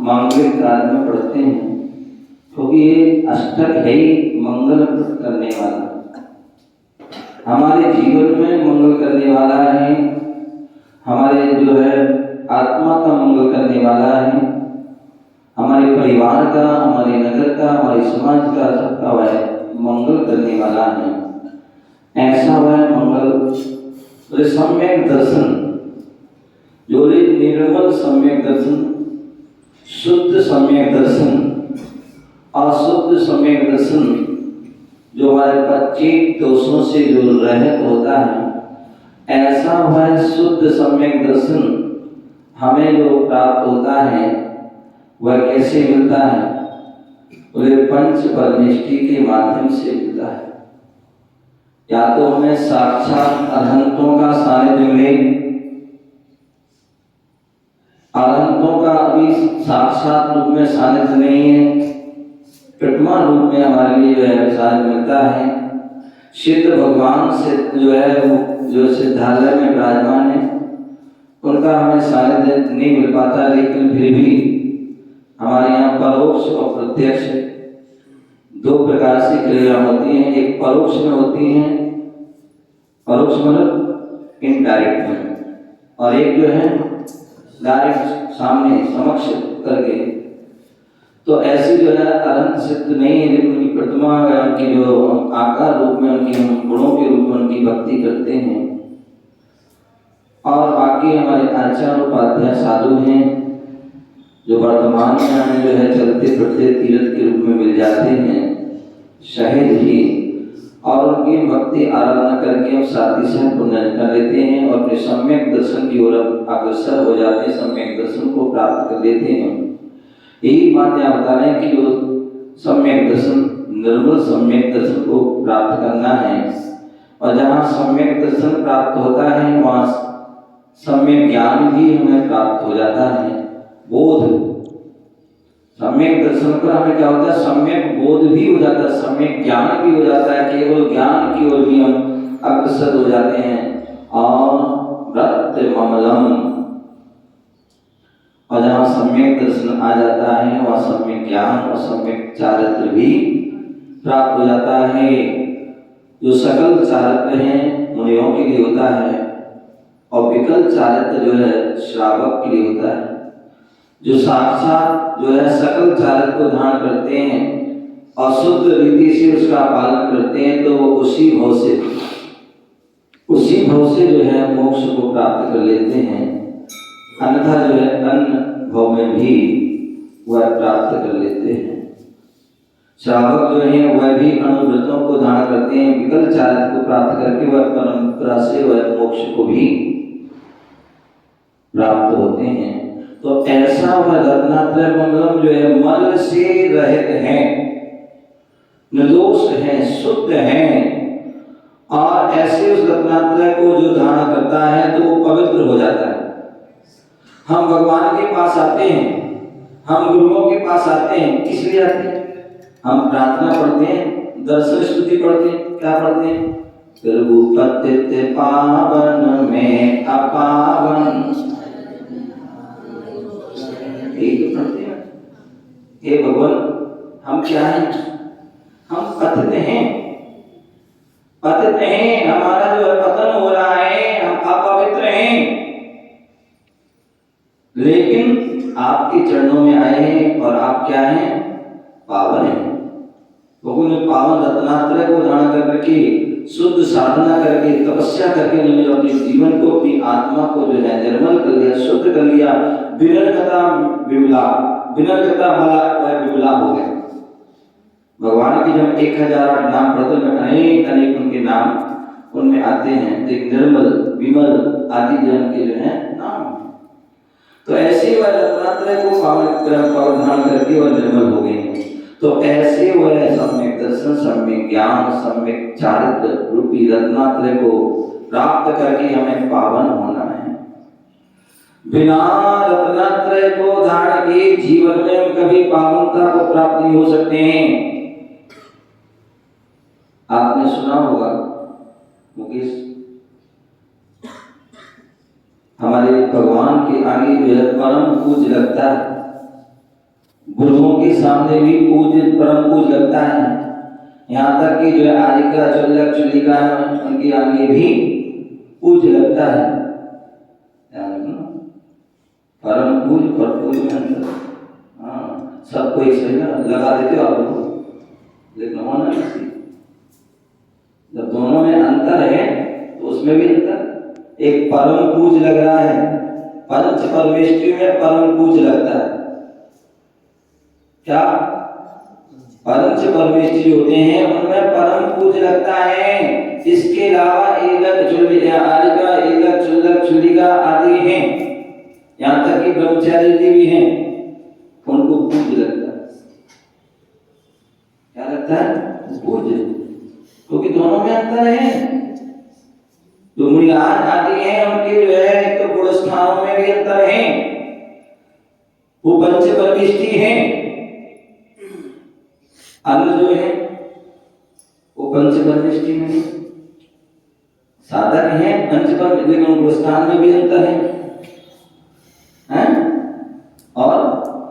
मांगलिक काल में पढ़ते हैं, क्योंकि ये अष्टक है ही मंगल करने वाला, हमारे जीवन में मंगल करने वाला है, हमारे जो है आत्मा का मंगल करने वाला है, हमारे परिवार का, हमारे नगर का, हमारे समाज का, सबका वह मंगल करने वाला है। ऐसा वह मंगल सम्यक दर्शन, जो निर्मल सम्यक दर्शन, शुद्ध सम्यक दर्शन, अशुद्ध सम्यक दर्शन, जो हमारे 25 दोषों से जो रहित होता है, ऐसा वह शुद्ध सम्यक दर्शन हमें जो प्राप्त होता है वह कैसे मिलता है? बोले पंच परनिष्ठि के माध्यम से मिलता है। या तो हमें साक्षात अरहंतों का सानिध्य मिले, अरहंतों का अभी साक्षात रूप में सानिध्य नहीं है, प्रतिमा रूप में हमारे लिए जो है सानिध्य मिलता है। सिद्ध भगवान से जो है जो सिद्धालय में विराजमान है, उनका हमें सानिध्य नहीं मिल पाता, लेकिन फिर भी हमारे यहाँ परोक्ष और प्रत्यक्ष दो प्रकार से क्रिया होती हैं। एक परोक्ष में होती है, परोक्ष मतलब इनडायरेक्ट में, और एक जो है डायरेक्ट सामने समक्ष करके। तो ऐसी जो है अनंत सिद्ध नहीं है, लेकिन उनकी प्रतिमा उनकी जो आकार रूप में, उनकी गुणों के रूप में उनकी भक्ति करते हैं। और बाकी हमारे आचार्य उपाध्याय साधु हैं, जो वर्तमान में हमें जो है चलते फिरते तीर्थ के रूप में मिल जाते हैं सहज ही, और उनकी भक्ति आराधना करके हम साथी से पुण्य कर लेते हैं और अपने सम्यक दर्शन की ओर अग्रसर हो जाते हैं, सम्यक दर्शन को प्राप्त कर लेते हैं। यही बात यहाँ बता रहे हैं कि जो सम्यक दर्शन, निर्मल सम्यक दर्शन को प्राप्त करना है, और जहाँ सम्यक दर्शन प्राप्त होता है वहाँ सम्यक ज्ञान भी हमें प्राप्त हो जाता है। बोध, सम्यक दर्शन पर हमें क्या होता है? सम्यक बोध भी हो जाता है, सम्यक ज्ञान भी हो जाता है, केवल ज्ञान की ओर भी हम अग्रसर हो जाते हैं। और व्रत ममलम, और जहाँ सम्यक दर्शन आ जाता है वहाँ सम्यक ज्ञान और सम्यक चारित्र भी प्राप्त हो जाता है। जो सकल चारित्र है मुनियों के लिए होता है, और विकल चारित्र जो है श्रावक के लिए होता है। जो साक्षात जो है सकल चारित्र को धारण करते हैं और शुद्ध रीति से उसका पालन करते हैं, तो वो उसी भाव से जो है मोक्ष को प्राप्त कर लेते हैं। अन्यथा जो है अन्य भाव में भी वह प्राप्त कर लेते हैं। श्रावक जो है वह भी अनुव्रतों को धारण करते हैं, विकल चारित्र को प्राप्त करके वह परंपरा से वह मोक्ष को भी प्राप्त होते हैं। तो ऐसा वह रत्नात्रय मंगलम जो है मल से रहित है, निर्दोष है, शुद्ध है, और ऐसे उस रत्नात्रय को जो धारण करता है तो वो पवित्र हो जाता है। हम भगवान के पास आते हैं, हम गुरुओं के पास आते हैं, किस लिए आते हैं? हम प्रार्थना पढ़ते हैं, दर्शन स्तुति पढ़ते हैं, क्या पढ़ते हैं? प्रभु पतित पावन में अपावन, यही तो पढ़ते हैं। हे भगवान, हम क्या हैं? हम पतित हैं, पतित हैं, हमारा जो है पतन हो रहा है, हम अपवित्र हैं, लेकिन आपके चरणों में आए हैं और आप क्या हैं? पावन हैं। भगवान ने पावन रत्नात्रय को धारण करके शुद्ध साधना करके तपस्या करके उन्होंने अपने जीवन को, अपनी आत्मा को जो है निर्मल कर लिया, शुद्ध कर लिया। विनर्गता विमला, विनर्गता वाला वह विमला हो गया। भगवान की जब 1008 नाम पढ़ते हैं, अनेक अनेक उनके नाम उनमें आते हैं, एक निर्मल, विमल आदि जन के जो है नाम। तो ऐसे वह रत्नात्रय को पावन धारण करके वह निर्मल हो गई। तो ऐसे वह सम्यक दर्शन, सम्यक ज्ञान, सम्यक चारित्र रूपी रत्नात्रय को प्राप्त करके हमें पावन होना है। बिना रत्नात्रय को धारण किए जीवन में कभी पावनता को प्राप्त नहीं हो सकते हैं। आपने सुना होगा मुकेश, हमारे भगवान के आगे जो है परम पूज्य लगता है, गुरुओं के सामने भी पूज्य परम पूज लगता है। यहाँ तक कि जो है आलिका चुल्लक चुल्लिका उनके आगे भी पूज लगता है। परम पूज और पूज में अंतर। हाँ, सबको एक सही ना लगा देते हो आप लोग, लेकिन होना नहीं। जब दोनों में अंतर है तो उसमें भी अंतर। एक परम पूज लग रहा है, पंच परमेष्टि में परम पूज लगता है। क्या पंच परमेष्टि होते हैं उनमें परम पूज लगता है। इसके अलावा एलक चुल्लिका आलिका एलक चुल्लक चुल्लिका आदि हैं, यहाँ तक कि ब्रह्मचारी जी भी हैं, उनको पूज लगता है। क्या लगता है? पूज, क्योंकि दोनों में अंतर है। जो मुनिराज आदि हैं उनके जो है एक तो गुण स्थानों में भी अंतर है, वो पंच परमेष्टि हैं। अन्य जो है वो पंच परमेष्टि में नहीं, साधक है पंच पर, लेकिन गुण स्थान में भी अंतर है? और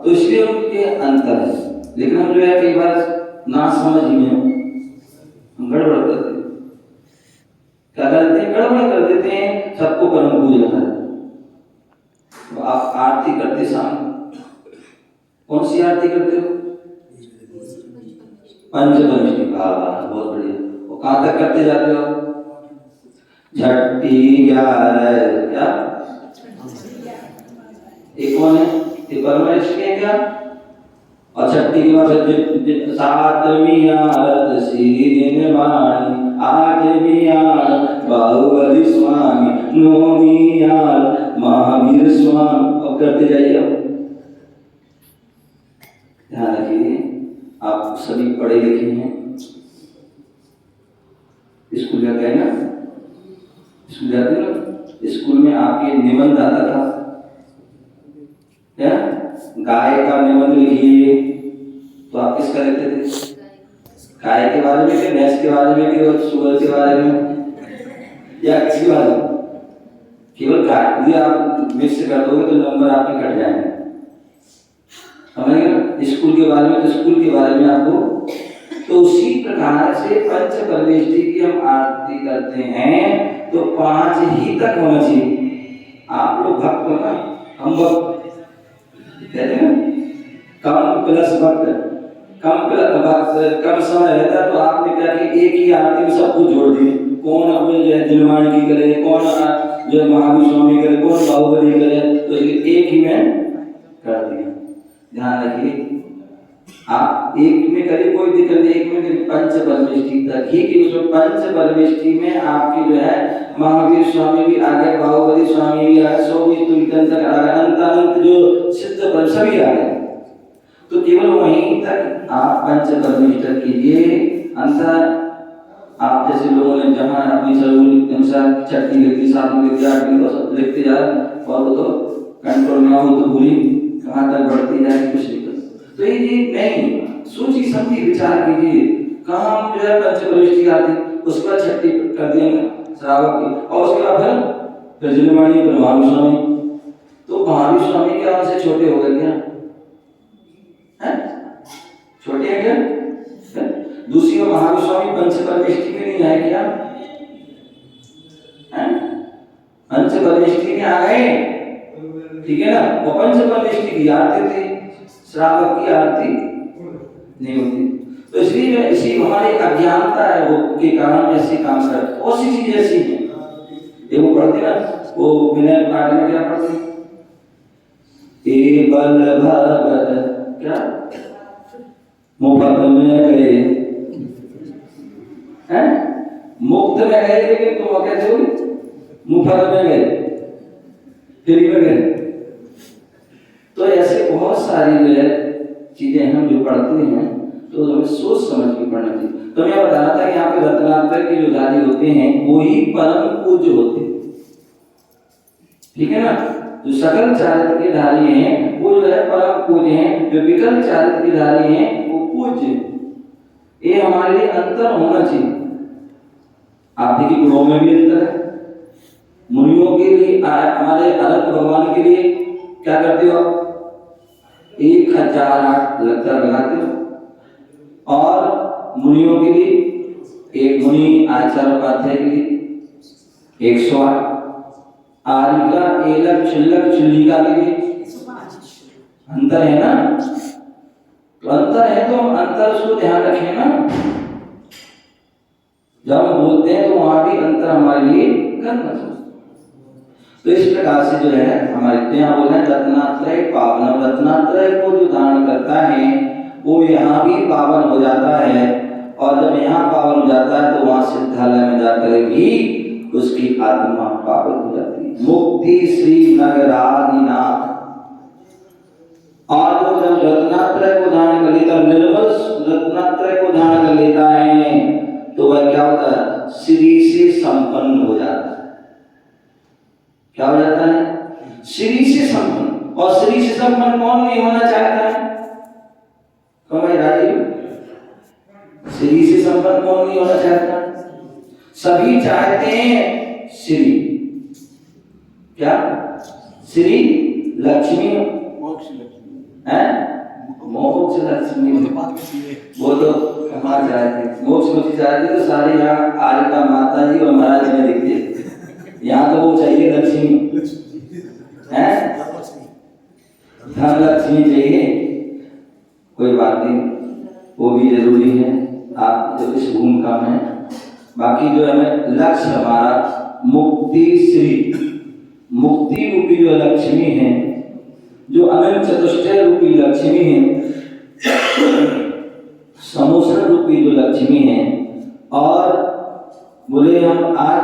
तो इसलिए उनके अंतर है। लेकिन हम जो है कई बार ना समझ में हम गड़बड़ करते हैं। क्या करते हैं? गड़बड़ कर देते हैं, सबको परम पूज रखा है। तो आप आरती करते शाम कौन सी आरती करते हो? पंच परमेष्टि। बहुत बढ़िया। वो कहाँ तक करते जाते हो? छठी 11 क्या? एक कौन है? ये परमेष्टि है क्या? और छठी के बाद सातवीं आरत श्री वाणी, आठवीं आरत बाहुबली स्वामी, नौवीं आरत महावीर स्वामी। अब करते जाइए। ध्यान रखिए, आप सभी पढ़े लिखे हैं, स्कूल जाते हैं ना? स्कूल जाते ना? स्कूल में आपके निबंध आता था क्या? गाय का निबंध लिखिए, तो आप किसका लिखते थे? गाय के बारे में, भैंस के बारे में, केवल सूअर के बारे में, या किसी बारे में? केवल गाय। यदि आप मिक्स कर दोगे तो नंबर आपके कट जाएंगे, समझ गए? स्कूल के बारे में तो स्कूल के बारे में आपको। तो उसी प्रकार से पंच परमेष्टि की हम आरती करते हैं तो 5 ही तक होना चाहिए। आप लोग भक्त हो ना, हम भक्त कहते हैं, कम प्लस भक्त, कम समय रहता है तो आपने क्या कि एक ही आरती में सब कुछ जोड़ दिए। कौन अपने जो है जिनवाणी की करे, कौन जो है महावीर स्वामी करे, कौन बाहुबली करे, तो एक ही में कर दिया। ध्यान रखिए, आप एक में करिए कोई दिक्कत नहीं, एक में पंच परमेष्टि तक ही, कि उसमें पंच परमेष्टि में आपकी जो है महावीर स्वामी भी आ गए, बाहुबली स्वामी भी आ गए, 24 तक आ गए, अनंत जो सिद्ध पर सभी आ गए। तो केवल वहीं तक आप पंच परमेष्टि कीजिए। अंतर आप जैसे लोगों ने जहाँ अपनी जरूरत के अनुसार छठी लिखती, 7 लिखती, 8 लिखती, लिखते जा, और वो तो कंट्रोल ना हो तो बुरी कहाँ तक बढ़ती जाए, कुछ नहीं। तो ये नहीं, सोची समझी विचार कीजिए। कहाँ हम जो है पंच परमेष्टि आती, उसके बाद छठी कर देंगे श्रावक की, और उसके बाद फिर जिनवाणी, फिर महावीर स्वामी। तो महावीर स्वामी क्या उनसे छोटे हो गए क्या? छोटे हैं क्या? दूसरी ओर महावीर स्वामी पंच परमेष्टि में नहीं आए क्या? पंच परमेष्टि में आ गए, ठीक है ना? वो पंच परमेष्टि की आरती थे, श्रावक की आरती नहीं होती। तो इसलिए इसी हमारी अज्ञानता है वो के कारण ऐसे काम करते। और सी चीज ऐसी है, ये वो पढ़ते ना, वो विनय पाठ में क्या पढ़ते? ए बल भगत क्या मुफ्त में गए हैं, मुफ्त में गए, लेकिन तुम कैसे हो? मुफ्त में गए, फ्री में गए। तो ऐसे बहुत सारी जो है चीजें हम जो पढ़ते हैं तो हमें सोच समझ के पढ़ना चाहिए। तो मैं बता रहा था कि यहाँ पे रत्नाकर के जो धारी होते हैं वो ही परम पूज्य होते हैं, ठीक है ना? जो सकल चारित्र के धारी हैं वो जो है परम पूज्य हैं, जो विकल चारित्र के धारी हैं वो पूज्य। ये हमारे लिए अंतर होना चाहिए। आप देखिए गुणों में भी अंतर है। मुनियों के लिए, हमारे अनंत भगवान के लिए क्या करते हो आप? 1008 लगाते हो। और मुनियों के लिए एक मुनि आचार्य उपाध्याय के लिए 108, आरिका एलक चिल्लक चिल्लिका के लिए अंतर है ना। तो अंतर है तो अंतर उसको ध्यान रखें ना, जब हम बोलते हैं तो वहां भी अंतर हमारे लिए करना चाहिए। तो इस प्रकार से जो है हमारे यहाँ बोल रहे हैं रत्नात्रय पावन, रत्नात्रय को जो धारण करता है वो यहाँ भी पावन हो जाता है, और जब यहाँ पावन हो जाता है तो वहां सिद्धालय में जाकर भी उसकी आत्मा पावन हो जाती है। मुक्ति श्री नगरादिनाथ। और वो जब रत्नात्रय को धारण कर लेता है, निर्मल रत्नात्रय को धारण कर लेता है, तो वह क्या होता है, श्री से संपन्न हो जाता है। क्या हो जाता है, श्री से संपन्न। और श्री से संपन्न कौन नहीं होना चाहता है, कौन है राजीव? श्री से संपन्न कौन नहीं होना चाहता? सभी चाहते हैं श्री। क्या? श्री लक्ष्मी, मोक्ष लक्ष्मी है, मोक्ष लक्ष्मी। वो तो कहाँ चाहते थे, मोक्ष मुक्ति चाहते तो सारे यहाँ आरिका माता जी और महाराज में दिखते, यहाँ तो वो चाहिए लक्ष्मी है, धन लक्ष्मी चाहिए। कोई बात नहीं, वो भी जरूरी है आप जो इस भूमिका में। बाकी जो है लक्ष्य हमारा मुक्ति श्री, मुक्ति रूपी जो लक्ष्मी है, जो अनंत चतुष्टय रूपी लक्ष्मी है, समोसन रूपी जो लक्ष्मी है। और बोले हम आज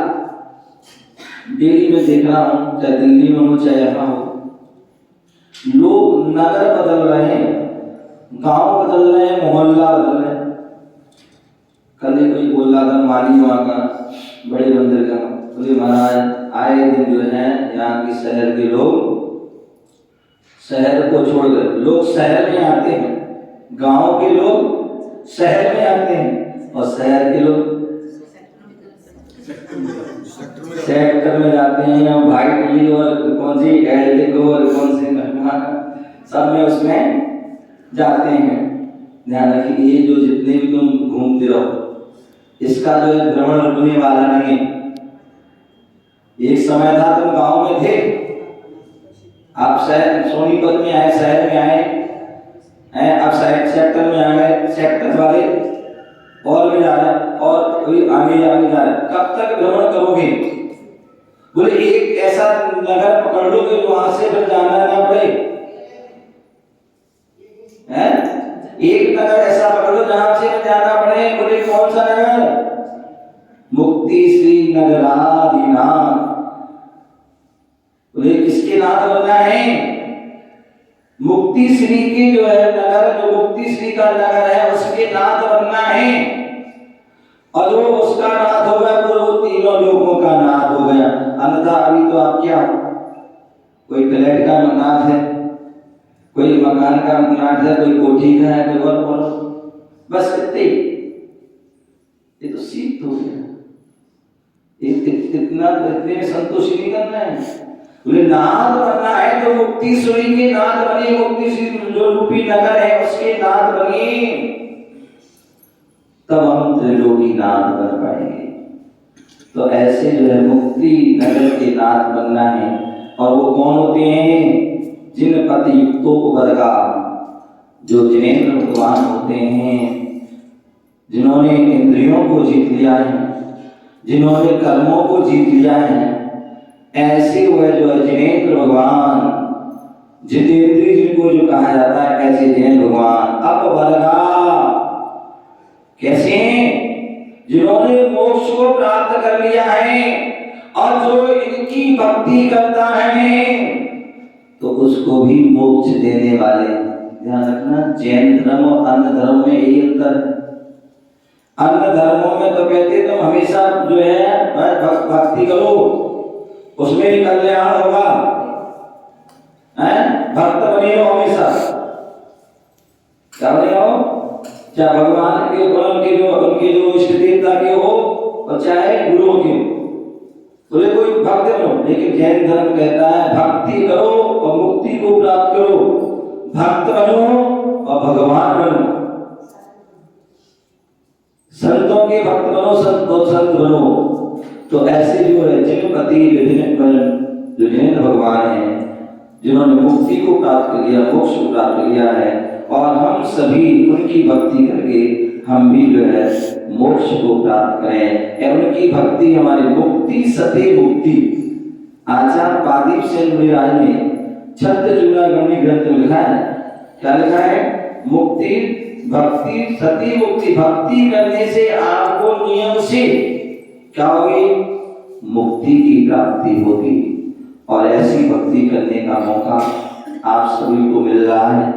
दिल्ली में देख रहा हूँ, चाहे दिल्ली में हो चाहे यहाँ हो, लोग नगर बदल रहे हैं, गांव बदल रहे हैं, मोहल्ला बदल रहे हैं। कल ही कोई बोल रहा था माली वहाँ का बड़े मंदिर का, बोले महाराज आए दिन जो है यहाँ की शहर के लोग शहर को छोड़कर लोग शहर में आते हैं, गांव के लोग शहर में आते हैं, और शहर के लोग सेक्टर में जाते हैं, या भाई दिल्ली और कौन सी एल्टिक और कौन से सब में उसमें जाते हैं। ध्यान रखिए, ये जो जितने भी तुम घूमते रहो, इसका जो है भ्रमण रुकने वाला नहीं है। एक समय था तुम गांव में थे, आप शहर सोनीपत में आए, शहर में आए हैं, आप सेक्टर में आ गए, सेक्टर वाले और में जा रहे हैं, और कोई आगे जा रहे हैं। कब तक भ्रमण करोगे? बोले एक ऐसा नगर पकड़ लो कि वहां से फिर जाना ना पड़े, हैं? एक नगर ऐसा पकड़ लो जहां से जाना पड़े। बोले कौन सा नगर? मुक्ति श्री नगरादिनाथ। बोले किसके नाथ बनना है? मुक्ति श्री के जो है नगर, जो मुक्ति श्री का नगर है उसके नाथ बनना है। और जो उसका नाथ हो गया तो वो तीनों लोगों का नाथ हो गया। अन्यथा अभी तो आप क्या, कोई फ्लैट का नाथ है, कोई मकान का नाथ है, कोई कोठी का है, कोई और बोलो, बस इतने। ये तो सीख हो गया, इतना इतने में संतोष नहीं करना है। बोले नाथ बनना है तो मुक्ति श्री के नाथ बने, मुक्ति श्री जो रूपी नगर है उसके नाथ बने, तब हम त्रिलोकी नाथ बन पाएंगे। तो ऐसे जो है मुक्ति नगर के नाथ बनना है। और वो कौन होते हैं? जिन पति युक्तों वर्गा, जो जिनेंद्र भगवान होते हैं, जिन्होंने इंद्रियों को जीत लिया है, जिन्होंने कर्मों को जीत लिया है, ऐसे वह जो है जिनेंद्र भगवान, जितेंद्री जिनको जो कहा जाता है, ऐसे जिनेंद्र भगवान अपवर्गा। कैसे? जिन्होंने मोक्ष को प्राप्त कर लिया है, और जो इनकी भक्ति करता है तो उसको भी मोक्ष देने वाले। ध्यान रखना, जैन धर्म और अन्य धर्म में यही अंतर है। अन्य धर्मों में तो कहते तुम हमेशा जो है भक्ति करो, उसमें ही कल्याण होगा, भक्त बने रहो हमेशा। क्या बने रहो? चाहे भगवान के उनके जो इष्ट देवता के हो, और चाहे गुरुओं के हो, बोले कोई भक्त बनो। लेकिन जैन धर्म कहता है भक्ति करो और मुक्ति को प्राप्त करो, भक्त बनो और भगवान बनो, संतों के भक्त बनो, संत बनो। तो ऐसे जो है जिनपति विभिन्न भगवान हैं, जिन्होंने मुक्ति को प्राप्त कर लिया, मोक्ष को प्राप्त कर लिया है, और हम सभी उनकी भक्ति करके हम भी जो है मोक्ष को प्राप्त करें। उनकी भक्ति हमारी मुक्ति सते मुक्ति। आचार्य पादीप सेन मुनिराज ने छत्र चूड़ामणि ग्रंथ में लिखा है, क्या लिखा है? मुक्ति भक्ति सती मुक्ति। भक्ति करने से आपको नियम से क्या होगी? मुक्ति की प्राप्ति होगी। और ऐसी भक्ति करने का मौका आप सभी को मिल रहा है।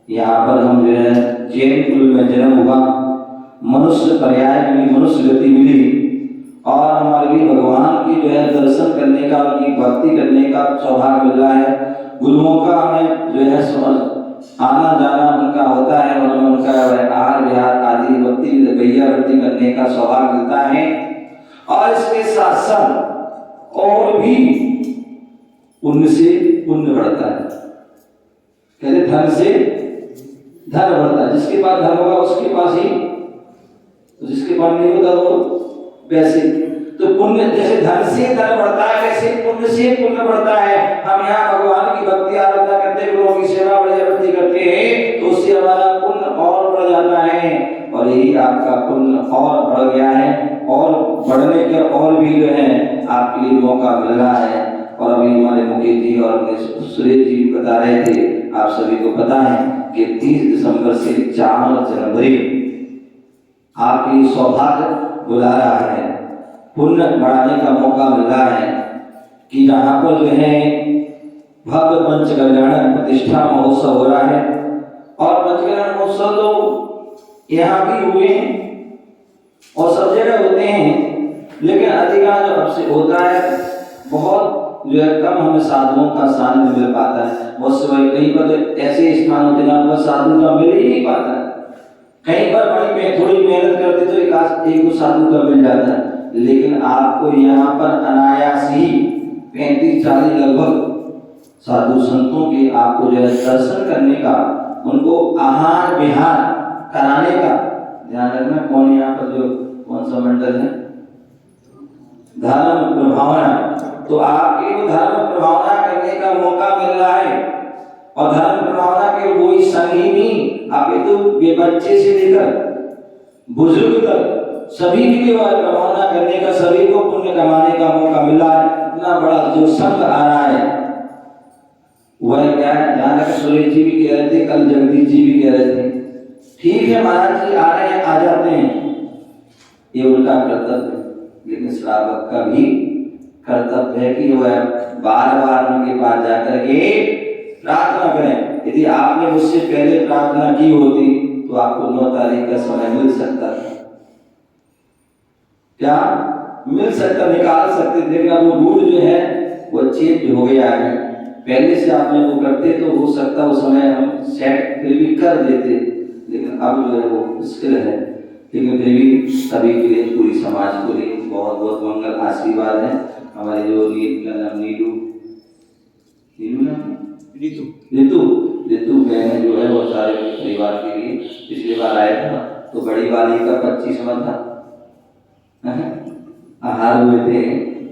यहाँ पर हम जो है जैन कुल में जन्म हुआ, मनुष्य पर्याय मिली, मनुष्य गति मिली, और हमारे लिए भगवान की जो है दर्शन करने का, उनकी भक्ति करने का सौभाग्य मिल रहा है। गुरुओं का हमें जो है आना जाना उनका होता है, और हमें उनका आहार विहार आदि भक्ति गैया भक्ति करने का सौभाग्य मिलता है। और इसके साथ साथ और भी उनसे पुण्य बढ़ता है। कहते धन से धन बढ़ता है। जिसके पास धन होगा उसके पास ही, तो जिसके पास नहीं होता वो वैसे। तो पुण्य जैसे धन से धन बढ़ता है, वैसे पुण्य से पुण्य बढ़ता है। हम यहाँ भगवान की भक्ति आराधना करते, गुरुओं की सेवा बढ़िया भक्ति करते हैं, तो उससे हमारा पुण्य और बढ़ जाता है। और यही आपका पुण्य और बढ़ गया है, और बढ़ने के और भी जो है आपके लिए मौका मिल रहा है। और अभी हमारे मुकेश जी और अपने सुरेश जी बता रहे थे, आप सभी को पता है कि 30 दिसंबर से 4 जनवरी आपके लिए सौभाग्य बुला रहा है, पुण्य बढ़ाने का मौका मिल रहा है कि जहाँ पर जो है भव्य पंचकल्याण प्रतिष्ठा महोत्सव हो रहा है। और पंचकल्याण महोत्सव तो यहाँ भी हुए हैं और सब जगह होते हैं, लेकिन अधिकांश अब से होता है बहुत जो है कम हमें साधुओं का सानिध्य मिल पाता है। बहुत से कहीं पर तो ऐसे स्थान होते हैं जहाँ पर साधु का मिल ही नहीं पाता है। कहीं पर बड़ी थोड़ी मेहनत करते तो एक दो साधु का मिल जाता है, लेकिन आपको यहाँ पर अनायास ही 35-40 लगभग साधु संतों के आपको जो है दर्शन करने का, उनको आहार विहार कराने का ध्यान रखना। कौन यहाँ पर जो कौन सा मंडल है? धर्म प्रभावना। तो आपके वो धर्म प्रभावना करने का मौका मिल रहा है। और धर्म प्रभावना के वही संग ही नहीं, आप ये तो बच्चे से लेकर बुजुर्ग तक सभी के लिए प्रभावना करने का, सभी को पुण्य कमाने का मौका मिला है। इतना बड़ा जो संघ आ रहा है वह क्या है? ध्यान रखें, सुरेश जी भी कह रहे थे, कल जगदीश जी भी कह रहे थे, ठीक है महाराज जी आ रहे हैं, आ जाते हैं, ये उनका कर्तव्य, लेकिन श्रावक का भी कर्तव्य है कि वह बार बार उनके पास जाकर के प्रार्थना करें। यदि आपने मुझसे पहले प्रार्थना की होती तो आपको 9 तारीख का समय मिल सकता था, क्या मिल सकता, निकाल सकते थे। अब वो रूल जो है वो चेंज हो गया है। पहले से आपने वो करते तो हो सकता वो समय हम सेट फिर भी कर देते, लेकिन अब जो है वो मुश्किल है। लेकिन फिर भी सभी के लिए, पूरी समाज के लिए बहुत बहुत मंगल आशीर्वाद है। हमारे जो ऋतु बहन जो है वो सारे परिवार के लिए पिछली बार आया था, तो बड़ी वाली का 25वां था, आहार हुए थे,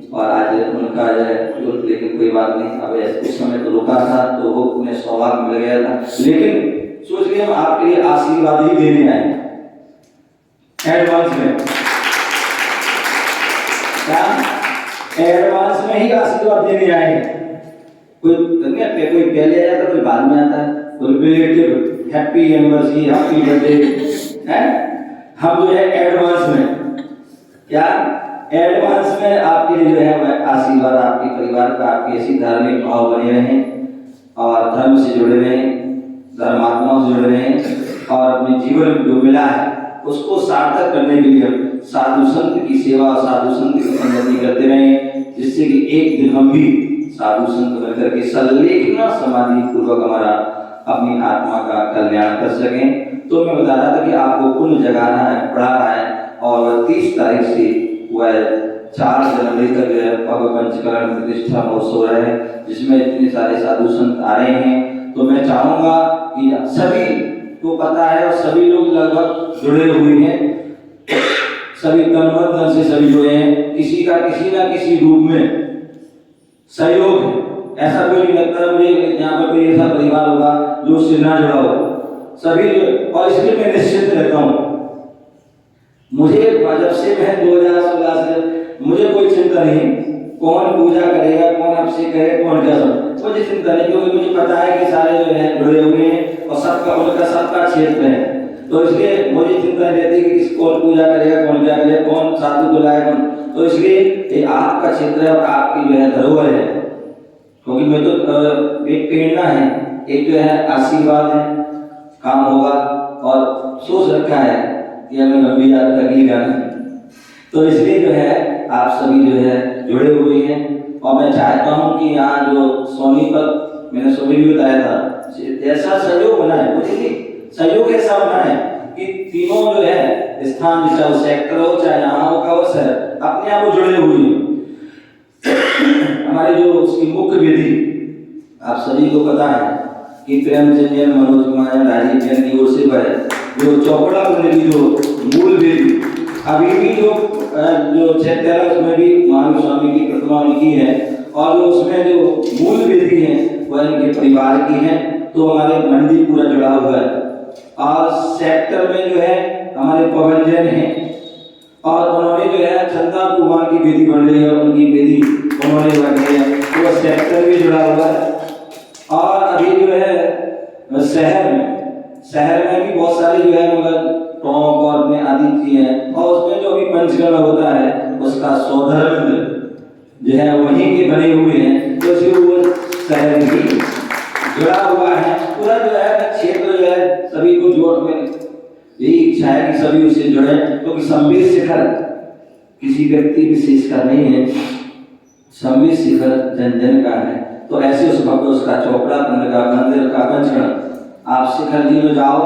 और आज उनका जो है, लेकिन कोई बात नहीं, अब उस समय तो रुका था तो वो उन्हें सौभाग्य मिल गया था। लेकिन सोच लिए हम आपके लिए आशीर्वाद ही देने आए एडवांस में, क्या एडवांस में ही आशीर्वाद देने आए। कोई पहले आया था, कोई बाद में आता है, कोई relative happy anniversary, happy birthday है। हम जो है एडवांस में, क्या एडवांस में आपके लिए जो है वह आशीर्वाद, आपके परिवार का, आपकी ऐसी धार्मिक भाव बने रहें और धर्म से जुड़े रहें, धर्मात्माओं से जुड़े रहें, और अपने जीवन में जो मिला है उसको सार्थक करने के लिए साधु संत की सेवा, साधु संत की संगति करते रहें, जिससे कि एक दिन हम भी साधु संत बनकर के सल्लेखना समाधि पूर्वक हमारा अपनी आत्मा का कल्याण कर सकें। तो मैं बता रहा था कि आपको पुण्य जगाना है, पढ़ाना है, और 30 तारीख से वह 4 जनवरी तक जो है भव्य पंचकल्याण प्रतिष्ठा महोत्सव है, जिसमें इतने सारे साधु संत आ रहे हैं। तो मैं चाहूँगा को पता है और सभी लोग लगभग जुड़े हुए हैं, सभी तन से सभी जुड़े हैं, किसी का किसी ना किसी रूप में सहयोग है। ऐसा कोई नहीं लगता मुझे यहाँ पर कोई ऐसा परिवार होगा जो उससे ना जुड़ा हो, सभी। और इसलिए मैं निश्चित रहता हूँ, मुझे जब से मैं 2016 से मुझे कोई चिंता नहीं कौन पूजा करेगा, कौन अभिषेक करेगा, कौन क्या सब, मुझे चिंता नहीं, क्योंकि मुझे पता है कि सारे जो है जुड़े हुए हैं और सबका उनका सबका क्षेत्र है। तो इसलिए मुझे चिंता नहीं रहती कि कौन पूजा करेगा, कौन क्या करेगा, कौन साधु को लाएगा, कौन। तो इसलिए ये आपका क्षेत्र है और आपकी जो है धरोहर है, क्योंकि मैं तो एक प्रेरणा है, एक जो है आशीर्वाद है, काम होगा और सोच रखा है कि हमें लंबी यात्रा की जाना है। तो इसलिए जो है आप सभी जो है जुड़े हुए हैं और मैं चाहता हूं कि यहाँ जो सोनीपत मैंने सुबह भी बताया था, ऐसा सहयोग बना है, मुझे नहीं सहयोग ऐसा बना है कि तीनों जो है स्थान, चाहे वो सेक्टर हो चाहे यहाँ का हो शहर, अपने आप जुड़े हुए हैं। हमारी जो उसकी मुख्य विधि आप सभी को पता है कि प्रेमचंद जैन, मनोज कुमार राजीव जैन की ओर से बढ़े जो चौपड़ा करने की जो मूल विधि अभी भी जो क्षेत्र है उसमें भी महावीर स्वामी की प्रतिमा उनकी है, और जो उसमें जो मूल विधि है वह इनके परिवार की है। तो हमारे मंडी पूरा जुड़ा हुआ है और सेक्टर में जो है हमारे पवन जैन है और उन्होंने जो है चंदा कुमार की विधि बन रही है, उनकी विधि उन्होंने बनाई है, तो सेक्टर भी जुड़ा हुआ है। और अभी जो है शहर में भी बहुत सारी जो है मतलब टॉप और में आदि चीजें हैं, और उसमें जो भी पंचकर्म होता है उसका सौधर्म जो है वहीं के बने हुए हैं, तो इसलिए वो शहर भी जुड़ा हुआ है। पूरा जो है क्षेत्र जो है सभी को जोड़ में यही इच्छा है कि सभी उससे जुड़े, क्योंकि संवेद शिखर किसी व्यक्ति विशेष का नहीं है, संवेद शिखर जन जन का है। तो ऐसे उस भक्त उसका चौपड़ा मंदिर का पंचकर्म आप शिखर जी में जाओ,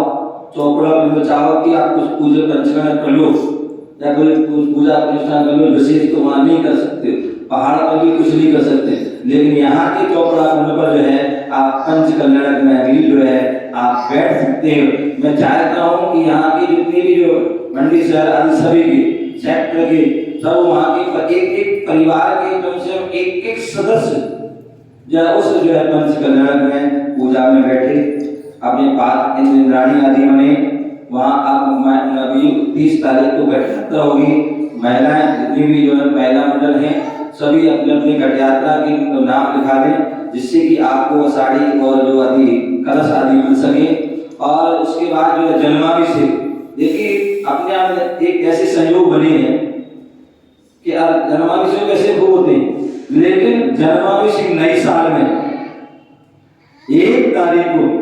चौपड़ा में चाहो कि आप कुछ पूजा पंचकर्म कर लो या कोई पूजा अनुष्ठान कर लो, विशेष तो वहाँ नहीं कर सकते, पहाड़ पर भी कुछ नहीं कर सकते, लेकिन यहाँ के चौपड़ा कुंड पर जो है आप पंचकल्याणक में भी जो है आप बैठ सकते हो। मैं चाहता हूँ कि यहाँ की जितनी भी जो मंडी शहर आदि सभी के सेक्टर के सब वहाँ के एक परिवार के कम से कम एक सदस्य जो उस जो है पंचकल्याणक में पूजा में बैठे अपने पाठ इंद्राणी आदि बने। वहाँ आप अभी 30 तारीख को बैठक होगी, महिलाएं जितनी भी जो है महिला मंडल हैं सभी अपने अपने घट यात्रा के नाम लिखा दें, जिससे कि आपको साड़ी और जो आदि कलश आदि मिल सके। और उसके बाद जो है जन्माभिषेक, देखिए अपने आप एक ऐसे सहयोग बने हैं कि जन्माभिषेक वैसे खूब होते हैं, लेकिन जन्माभिषेक नए साल में 1 तारीख को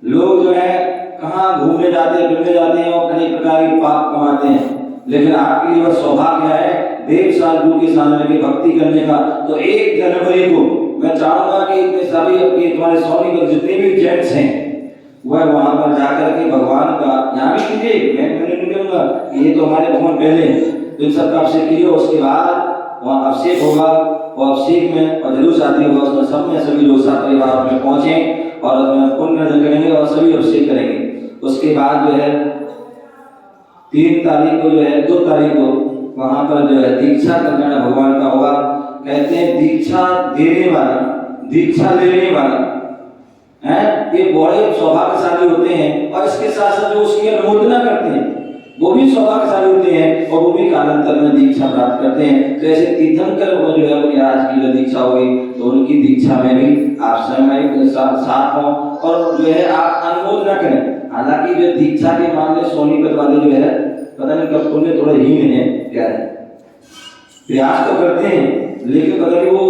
लोग जो है कहाँ घूमने जाते हैं, फिरने जाते हैं और कई प्रकार के पाप कमाते हैं, लेकिन आपके लिए वह सौभाग्य है देव साल गुरु के सामने की भक्ति करने का। तो 1 जनवरी को मैं चाहूंगा कि इतने सभी अपने तुम्हारे सोनीपत जितने भी जेंट्स हैं वह वहां पर जाकर के भगवान का यहाँ भी कीजिए, मैंने नहीं कहूँगा कि ये तो हमारे भगवान पहले तो इन सबका अभिषेक कीजिए, उसके बाद वहाँ अभिषेक होगा और अभिषेक में और जुलूस आदि होगा, उसमें सब में सभी लोग साथ परिवार में पहुँचे और पुण्य करेंगे और सभी अभिषेक करेंगे। उसके बाद जो है 3 तारीख को जो है 2 तारीख को वहाँ पर जो है दीक्षा कल्याण भगवान का होगा। कहते हैं दीक्षा देने वाला, दीक्षा लेने वाला है ये बड़े सौभाग्यशाली होते हैं, और इसके साथ साथ जो उसकी अनुमोदना करते हैं वो भी सौभाग्यशाली होते हैं और वो भी कालांतर में दीक्षा प्राप्त करते हैं। तो ऐसे तीर्थंकर वो जो है उनकी आज की जो दीक्षा होगी तो उनकी दीक्षा में भी आप समय साथ हों और जो है आप अनुमोदना करें। हालांकि जो दीक्षा के मामले सोनीपत वाले जो है पता नहीं कब पुण्य थोड़े हीन है, क्या है प्रयास तो करते हैं लेकिन पता नहीं वो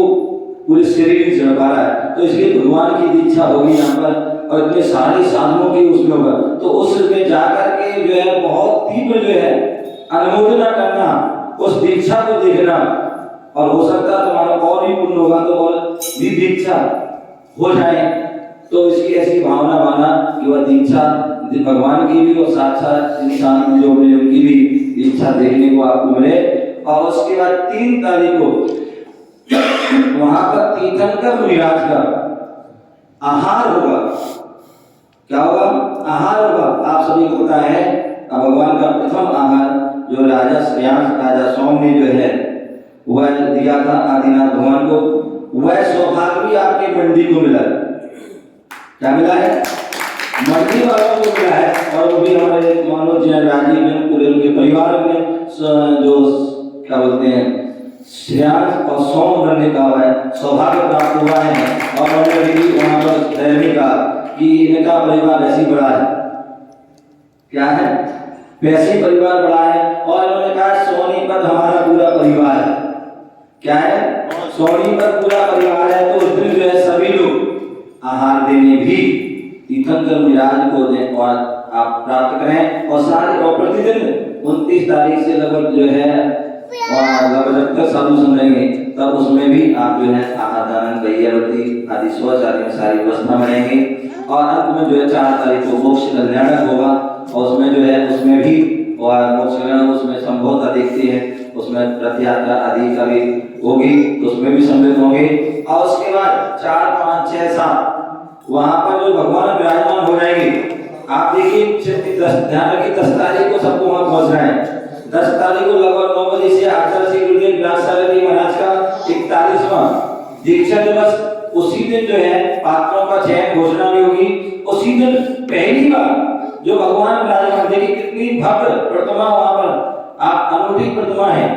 पूरे शरीर नहीं चढ़ पा रहा है। तो इसलिए भगवान की दीक्षा होगी यहाँ पर और इतने सारे साधनों की उसमें होगा, तो उसमें जाकर के जो है बहुत तीव्र जो है अनुमोदना करना, उस दीक्षा को देखना, और हो सकता है तुम्हारा और भी पुण्य होगा तो और भी दीक्षा हो जाए। तो इसकी ऐसी भावना माना कि वह दीक्षा भगवान की भी और साथ साथ इंसान जो मिले उनकी भी दीक्षा देखने को आपको मिले। और उसके बाद 3 तारीख को वहां पर तीर्थंकर मुनिराज का आहार होगा। क्या होगा? आहार होगा। आपको पता है भगवान का प्रथम आहार जो राजा श्रेयांस राजा सोम ने जो है वह दिया था आदिनाथ भगवान को, वह सौभाग्य भी आपके मंडी को मिला। क्या मिला है? मंडी वालों को मिला है। और वो भी हमारे मानो जैन राजीव जैन पूरे उनके परिवार में जो क्या बोलते हैं श्रेयांस और सोम बनने का हुआ है, सौभाग्य प्राप्त हुआ है। और उन्होंने भी वहाँ पर धैर्य का कि इनका परिवार वैसी बड़ा है, क्या है वैसी परिवार बड़ा है। और इन्होंने कहा सोनीपत हमारा पूरा परिवार है। क्या है? सोनीपत पूरा परिवार है। तो उस दिन जो है सभी लोग आहार देने भी तीर्थंकर मिराज को दें और आप प्राप्त करें। और सारे और प्रतिदिन 29 तारीख से लगभग जो है और जब तक साधु सुनेंगे तब उसमें भी आप जो है आहार दान गैयावती आदि शौच आदि में सारी व्यवस्था बनाएंगे। और अंत में जो है 4 तारीख को मोक्ष कल्याणक होगा और उसमें जो है उसमें भी और मोक्ष कल्याणक उसमें संभवतः देखते हैं उसमें रथ यात्रा आदि का भी होगी तो उसमें भी सम्मिलित होंगे। और उसके बाद 4, 5, 6, 7 वहां पर जो भगवान विराजमान हो जाएंगे। आप देखिए ध्यान रखिए 10 तारीख को सबको वहां पहुंचना है। 10 तारीख को लगभग 9 बजे से आचार्य श्री गुरुदेव व्यासाचार्य जी महाराज का 41वां दीक्षा दिवस, उसी दिन जो है पात्रों का चयन घोषणा भी होगी। उसी दिन पहली बार जो भगवान विराजमान, देखिए कितनी भव्य प्रतिमा वहां पर आप अनूठी प्रतिमा है।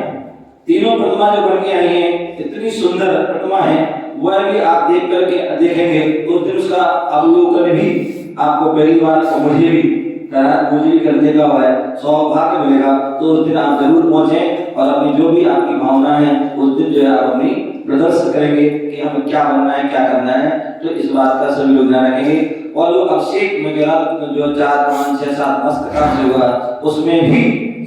तीनों प्रतिमा जो बन के आई है इतनी सुंदर प्रतिमा है, वह भी आप देख करके देखेंगे तो उस दिन उसका अवलोकन भी आपको पहली बार मुझे भी करने का हुआ है, सौभाग्य मिलेगा। तो उस दिन आप जरूर पहुंचें और अपनी जो भी आपकी भावना है उस दिन जो है आप अपनी प्रदर्शन करेंगे कि हमें क्या बनना है क्या करना है। तो इस बात का सभी लोग ध्यान रखेंगे। और जो अभिषेक में जो 4, 5, 6, 7 मस्तका से होगा उसमें भी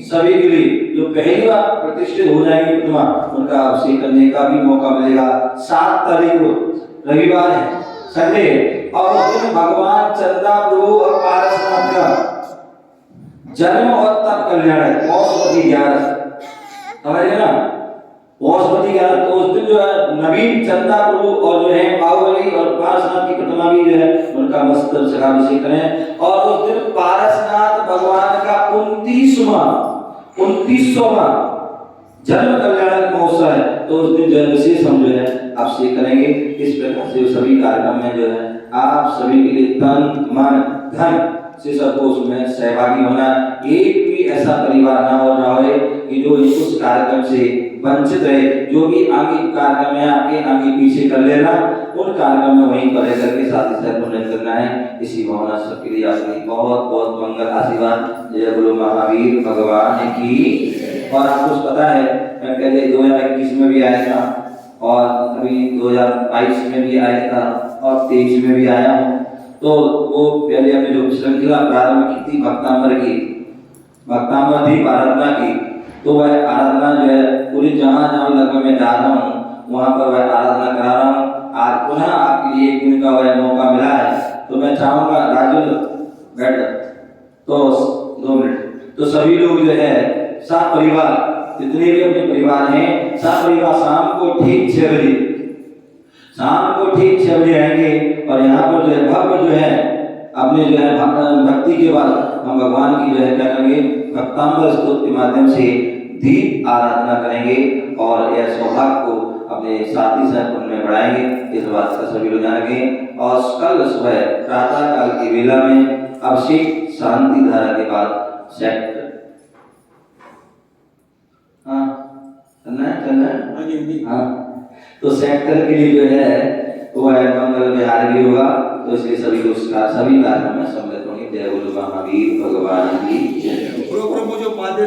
सभी के लिए जो पहली बार प्रतिष्ठित हो जाएंगे प्रतिमा उनका अभिषेक करने का भी मौका मिलेगा। 7 तारीख को रविवार है, संडे, और उस दिन भगवान चंदा प्रभु और पारसनाथ का जन्म और तप कल्याण है। पौषपति 11 समझिए ना, पौषपति 11। तो उस दिन जो है नवीन चंदा प्रभु और जो है बाहुबली और पारसनाथ की प्रतिमा भी जो है उनका मस्त अभिषेक करें। और उस दिन पारसनाथ भगवान का 29वां जन्म कल्याणक महोत्सव है। तो उस दिन जो है विशेष हम जो है अभिषेक करेंगे। इस प्रकार से सभी कार्यक्रम में जो है आप सभी के लिए तन मन धन से सबको उसमें सहभागी होना। एक भी ऐसा परिवार ना हो रहा है कि जो उस कार्यक्रम से वंचित रहे। जो भी आगे कार्यक्रम है आपके आगे पीछे कर लेना, उन कार्यक्रम में वहीं पर रहकर के साथ ही साथ पुण्य करना है। इसी भावना सबके लिए आपकी बहुत बहुत मंगल आशीर्वाद। जय गुरु महावीर भगवान की। और आपको पता है मैं पहले 2021 में भी आया था और अभी 2022 में भी आया था और 23 में भी आया हूँ। तो वो पहले हमने जो श्रृंखला प्रारंभ की थी भक्तांबर थी आराधना की, तो वह आराधना जो है पूरी जहाँ लगभग मैं जा रहा हूँ वहाँ पर वह आराधना करा रहा हूँ। आज पुनः आपके लिए 1 दिन का वह मौका मिला है तो मैं चाहूँगा राजुल बैठ तो 2 मिनट। तो सभी लोग जो है साथ परिवार जितने भी अपने परिवार हैं साथ परिवार शाम को ठीक 6 बजे आएंगे। और यहाँ पर जो है भव्य जो है अपने जो है भक्ति के बाद हम भगवान की जो है क्या करेंगे भक्तांबर स्तोत्र के माध्यम से दीप आराधना करेंगे और यह सौभाग्य को अपने साथी साथ में बढ़ाएंगे। इस बात का सभी लोग ध्यान रखें। और कल सुबह प्रातः काल की वेला में अभिषेक शांति धारा के बाद सेक्टर करना है हाँ। तो सेक्टर के लिए जो है वह मंगल विहार भी होगा। तो इसलिए सभी कार्यक्रम में सम्मिलित होंगे। जय गुरु महावीर भगवान की।